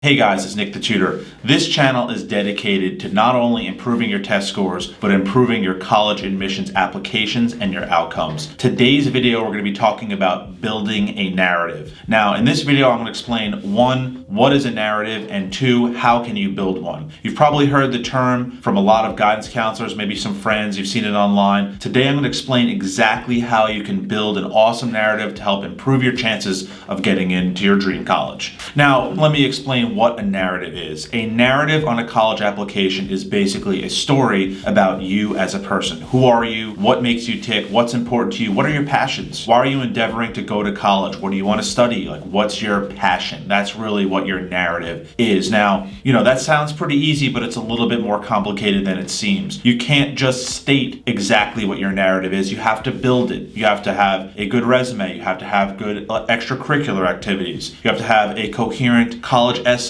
Hey guys, it's Nick the Tutor. This channel is dedicated to not only improving your test scores, but improving your college admissions applications and your outcomes. Today's video, we're going to be talking about building a narrative. Now, in this video, I'm going to explain one, what is a narrative, and two, how can you build one? You've probably heard the term from a lot of guidance counselors, maybe some friends, you've seen it online. Today, I'm going to explain exactly how you can build an awesome narrative to help improve your chances of getting into your dream college. Now, let me explain what a narrative is. A narrative on a college application is basically a story about you as a person. Who are you? What makes you tick? What's important to you? What are your passions? Why are you endeavoring to go to college? What do you want to study? Like, what's your passion? That's really what your narrative is. Now, that sounds pretty easy, but it's a little bit more complicated than it seems. You can't just state exactly what your narrative is. You have to build it. You have to have a good resume. You have to have good extracurricular activities. You have to have a coherent college essay,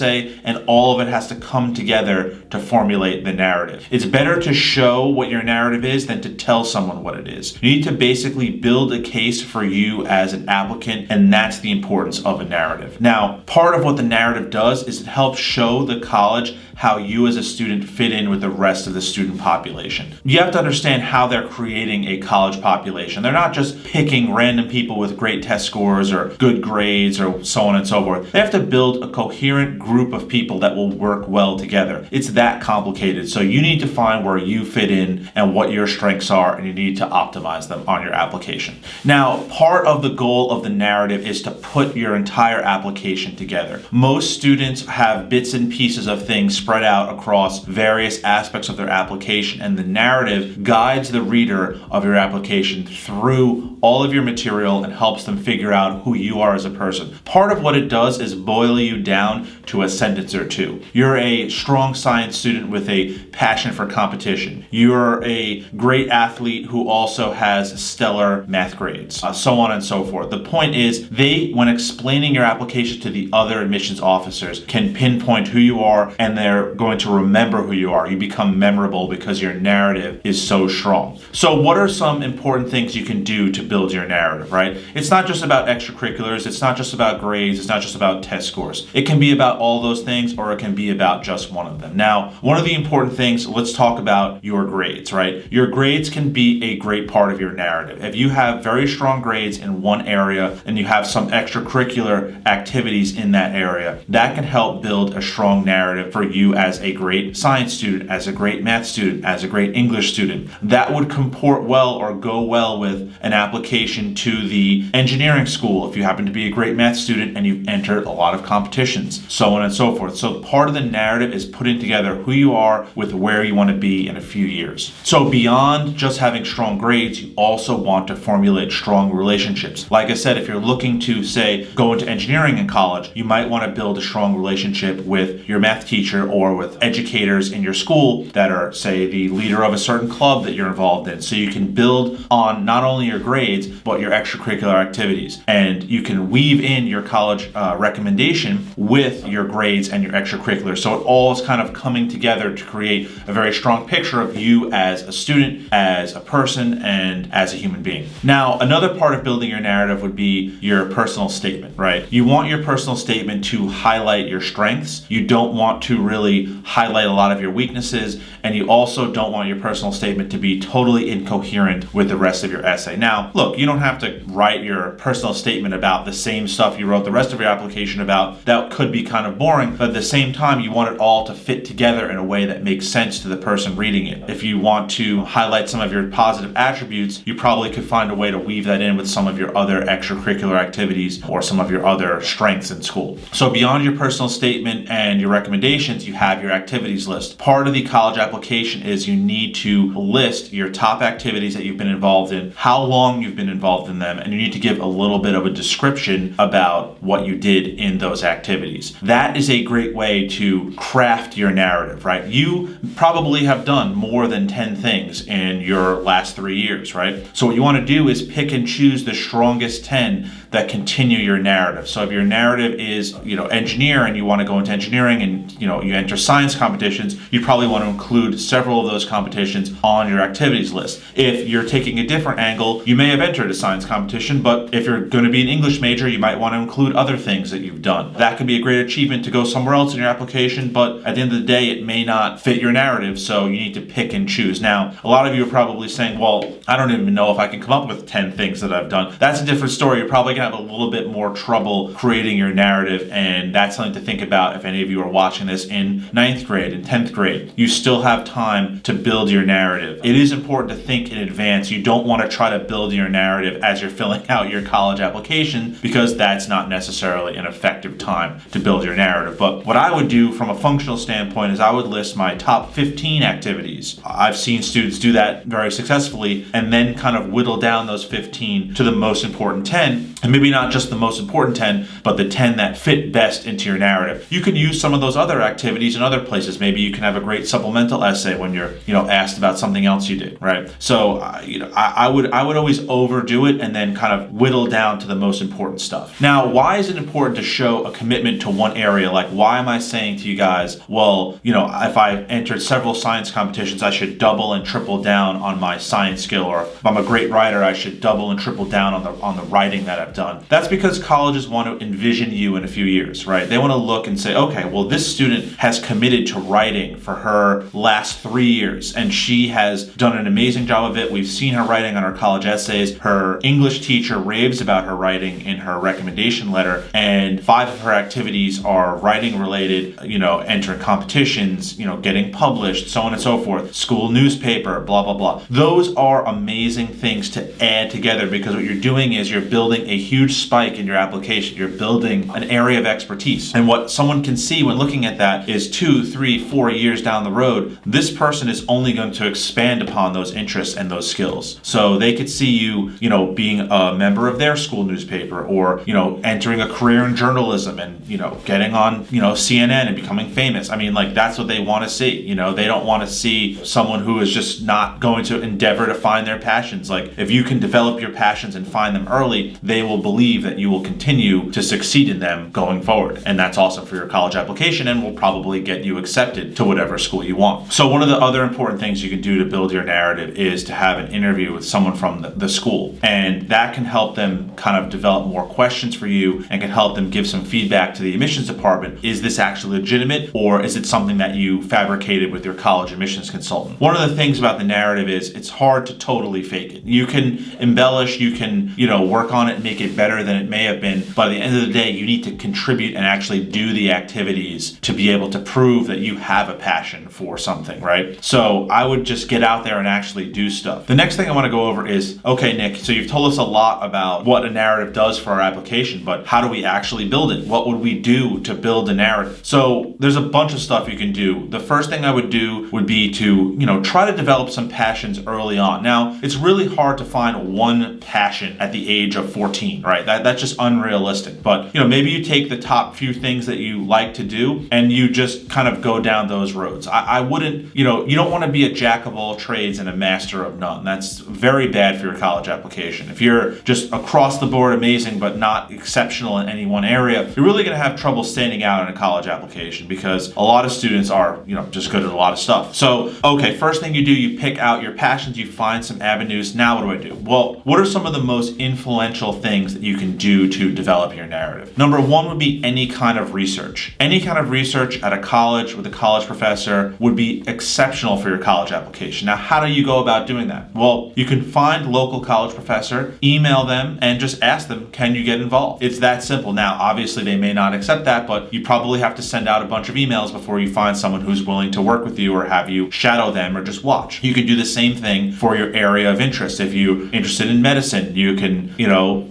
and all of it has to come together to formulate the narrative. It's better to show what your narrative is than to tell someone what it is. You need to basically build a case for you as an applicant, and that's the importance of a narrative. Now, part of what the narrative does is it helps show the college how you as a student fit in with the rest of the student population. You have to understand how they're creating a college population. They're not just picking random people with great test scores or good grades or so on and so forth. They have to build a coherent group of people that will work well together. It's that complicated. So you need to find where you fit in and what your strengths are, and you need to optimize them on your application. Now, part of the goal of the narrative is to put your entire application together. Most students have bits and pieces of things spread out across various aspects of their application, and the narrative guides the reader of your application through all of your material and helps them figure out who you are as a person. Part of what it does is boil you down to a sentence or two. You're a strong science student with a passion for competition. You're a great athlete who also has stellar math grades, so on and so forth. The point is, when explaining your application to the other admissions officers, can pinpoint who you are, and they're going to remember who you are. You become memorable because your narrative is so strong. So what are some important things you can do to build your narrative, right? It's not just about extracurriculars. It's not just about grades. It's not just about test scores. It can be about all those things, or it can be about just one of them. Now, one of the important things, let's talk about your grades, right? Your grades can be a great part of your narrative. If you have very strong grades in one area and you have some extracurricular activities in that area, that can help build a strong narrative for you as a great science student, as a great math student, as a great English student. That would comport well or go well with an application to the engineering school if you happen to be a great math student and you've entered a lot of competitions, so on and so forth. So part of the narrative is putting together who you are with where you want to be in a few years. So beyond just having strong grades, you also want to formulate strong relationships. Like I said, if you're looking to, say, go into engineering in college, you might want to build a strong relationship with your math teacher or with educators in your school that are, say, the leader of a certain club that you're involved in. So you can build on not only your grades, but your extracurricular activities. And you can weave in your college recommendation with your grades and your extracurriculars. So it all is kind of coming together to create a very strong picture of you as a student, as a person, and as a human being. Now, another part of building your narrative would be your personal statement, right? You want your personal statement to highlight your strengths. You don't want to really highlight a lot of your weaknesses, and you also don't want your personal statement to be totally incoherent with the rest of your essay. Now, look, you don't have to write your personal statement about the same stuff you wrote the rest of your application about. That could be kind of boring, but at the same time, you want it all to fit together in a way that makes sense to the person reading it. If you want to highlight some of your positive attributes, you probably could find a way to weave that in with some of your other extracurricular activities or some of your other strengths in school. So beyond your personal statement and your recommendations, you have your activities list. Part of the college application is you need to list your top activities that you've been involved in, how long you've been involved in them, and you need to give a little bit of a description about what you did in those activities. That is a great way to craft your narrative, right? You probably have done more than 10 things in your last 3 years, right? So what you want to do is pick and choose the strongest 10 that continue your narrative. So if your narrative is, engineer, and you want to go into engineering, and you enter science competitions, you probably want to include several of those competitions on your activities list. If you're taking a different angle, you may have entered a science competition, but if you're going to be an English major, you might want to include other things that you've done. That could be a great achievement achievement to go somewhere else in your application, but at the end of the day, it may not fit your narrative, so you need to pick and choose. Now, a lot of you are probably saying, well, I don't even know if I can come up with 10 things that I've done. That's a different story. You're probably gonna have a little bit more trouble creating your narrative, and that's something to think about if any of you are watching this in 9th grade and 10th grade. You still have time to build your narrative. It is important to think in advance. You don't want to try to build your narrative as you're filling out your college application, because that's not necessarily an effective time to build your narrative. But what I would do from a functional standpoint is I would list my top 15 activities. I've seen students do that very successfully, and then kind of whittle down those 15 to the most important 10, and maybe not just the most important 10, but the 10 that fit best into your narrative. You can use some of those other activities in other places. Maybe you can have a great supplemental essay when you're, asked about something else you did, right? So, I would always overdo it and then kind of whittle down to the most important stuff. Now, why is it important to show a commitment to one area? Like, why am I saying to you guys, well, if I entered several science competitions, I should double and triple down on my science skill, or if I'm a great writer, I should double and triple down on the writing that I've done. That's because colleges want to envision you in a few years, right? They want to look and say, okay, well, this student has committed to writing for her last 3 years, and she has done an amazing job of it. We've seen her writing on her college essays. Her English teacher raves about her writing in her recommendation letter, and 5 of her activities are writing related, entering competitions, getting published, so on and so forth, school newspaper, blah, blah, blah. Those are amazing things to add together, because what you're doing is you're building a huge spike in your application. You're building an area of expertise. And what someone can see when looking at that is 2, 3, 4 years down the road, this person is only going to expand upon those interests and those skills. So they could see you, being a member of their school newspaper, or, entering a career in journalism and, getting on, CNN and becoming famous. I mean, like, that's what they want to see. They don't want to see someone who is just not going to endeavor to find their passions. Like, if you can develop your passions and find them early, they will believe that you will continue to succeed in them going forward. And that's awesome for your college application, and will probably get you accepted to whatever school you want. So one of the other important things you can do to build your narrative is to have an interview with someone from the school. And that can help them kind of develop more questions for you, and can help them give some feedback to the admissions department. Is this actually legitimate, or is it something that you fabricated with your college admissions consultant? One of the things about the narrative is it's hard to totally fake it. You can embellish, you can, work on it and make it better than it may have been. But at the end of the day, you need to contribute and actually do the activities to be able to prove that you have a passion for something, right? So I would just get out there and actually do stuff. The next thing I want to go over is, okay, Nick, so you've told us a lot about what a narrative does for our application, but how do we actually build it? What would we do to build a narrative? So there's a bunch of stuff you can do. The first thing I would do would be to, try to develop some passions early on. Now, it's really hard to find one passion at the age of 14, right? That's just unrealistic. But, maybe you take the top few things that you like to do and you just kind of go down those roads. I wouldn't, you don't want to be a jack of all trades and a master of none. That's very bad for your college application. If you're just across the board amazing but not exceptional in any one area, you're really going to have trouble standing out in a college application, because a lot of students are, just good at a lot of stuff. So, okay, first thing you do, you pick out your passions, you find some avenues. Now what do? Well, what are some of the most influential things that you can do to develop your narrative? Number one would be any kind of research. Any kind of research at a college with a college professor would be exceptional for your college application. Now, how do you go about doing that? Well, you can find local college professor, email them, and just ask them, can you get involved? It's that simple. Now, obviously they may not accept that, but you probably have to send out a bunch of emails before you find someone who's willing to work with you, or have you shadow them, or just watch. You can do the same thing for your area of interest. If you're interested in medicine, you can,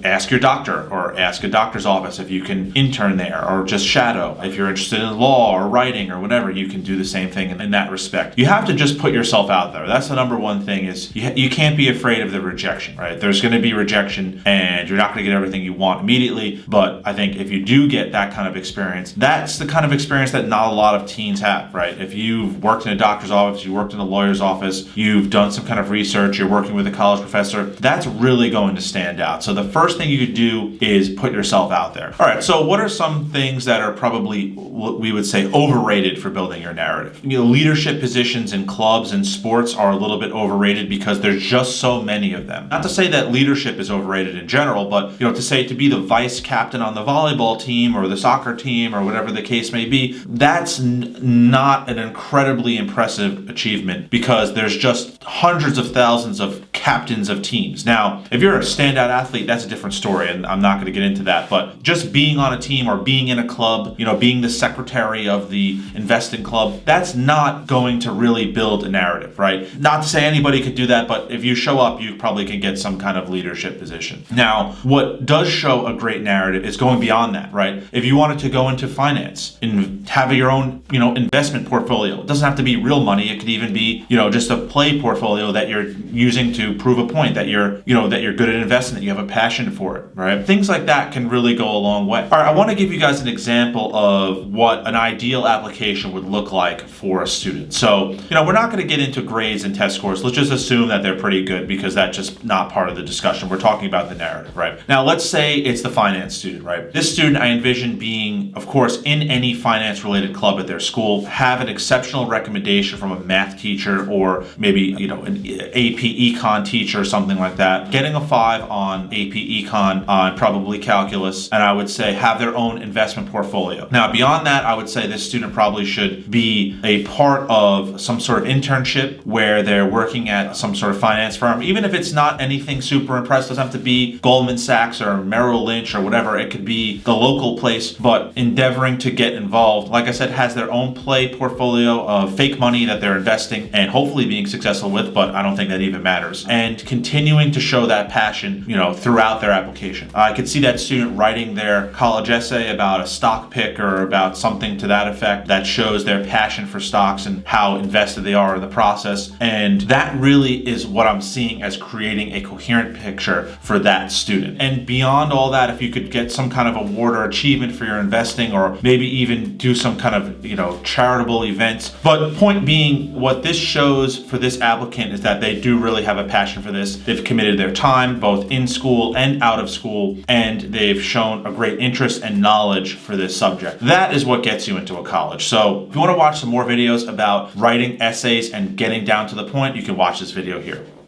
ask your doctor, or ask a doctor's office if you can intern there, or just shadow. If you're interested in law or writing or whatever, you can do the same thing in that respect. You have to just put yourself out there. That's the number one thing, is you can't be afraid of the rejection, right? There's going to be rejection, and you're not going to get everything you want immediately. But I think if you do get that kind of experience, that's the kind of experience that not a lot of teens have, right? If you've worked in a doctor's office, you worked in a lawyer's office, you've done some kind of research, you're working with a college professor, that's really going to stand out. So the first thing you could do is put yourself out there. All right, so what are some things that are probably, what we would say, overrated for building your narrative? Leadership positions in clubs and sports are a little bit overrated because there's just so many of them. Not to say that leadership is overrated in general, but to say to be the vice captain on the volleyball team or the soccer team or whatever the case may be, that's not an incredibly impressive achievement because there's just hundreds of thousands of captains of teams. Now, if you're a standout athlete, that's a different story, and I'm not going to get into that, but just being on a team or being in a club, being the secretary of the investing club, that's not going to really build a narrative, right? Not to say anybody could do that, but if you show up, you probably can get some kind of leadership position. Now, what does show a great narrative is going beyond that, right? If you wanted to go into finance and have your own, investment portfolio, it doesn't have to be real money. It could even be, just a play portfolio that you're using to prove a point that you're good at investing, that you have a passion for it, right? Things like that can really go a long way. All right, I want to give you guys an example of what an ideal application would look like for a student. So, we're not going to get into grades and test scores. Let's just assume that they're pretty good because that's just not part of the discussion. We're talking about the narrative, right? Now, let's say it's the finance student, right? This student I envision being, of course, in any finance-related club at their school, have an exceptional recommendation from a math teacher or maybe, an AP Econ teacher or something like that. Getting a 5 on AP Econ, on probably calculus, and I would say have their own investment portfolio. Now, beyond that, I would say this student probably should be a part of some sort of internship where they're working at some sort of finance firm. Even if it's not anything super impressive, doesn't have to be Goldman Sachs or Merrill Lynch or whatever. It could be the local place, but endeavoring to get involved, like I said, has their own play portfolio of fake money that they're investing and hopefully being successful with, but I don't think that even matters. And continuing to show that passion, throughout their application. I could see that student writing their college essay about a stock pick or about something to that effect that shows their passion for stocks and how invested they are in the process. And that really is what I'm seeing as creating a coherent picture for that student. And beyond all that, if you could get some kind of award or achievement for your investing, or maybe even do some kind of, charitable events. But point being, what this shows for this applicant is that they do really have a passion for this. They've committed their time, both in school and out of school, and they've shown a great interest and knowledge for this subject. That is what gets you into a college. So if you want to watch some more videos about writing essays and getting down to the point, you can watch this video here.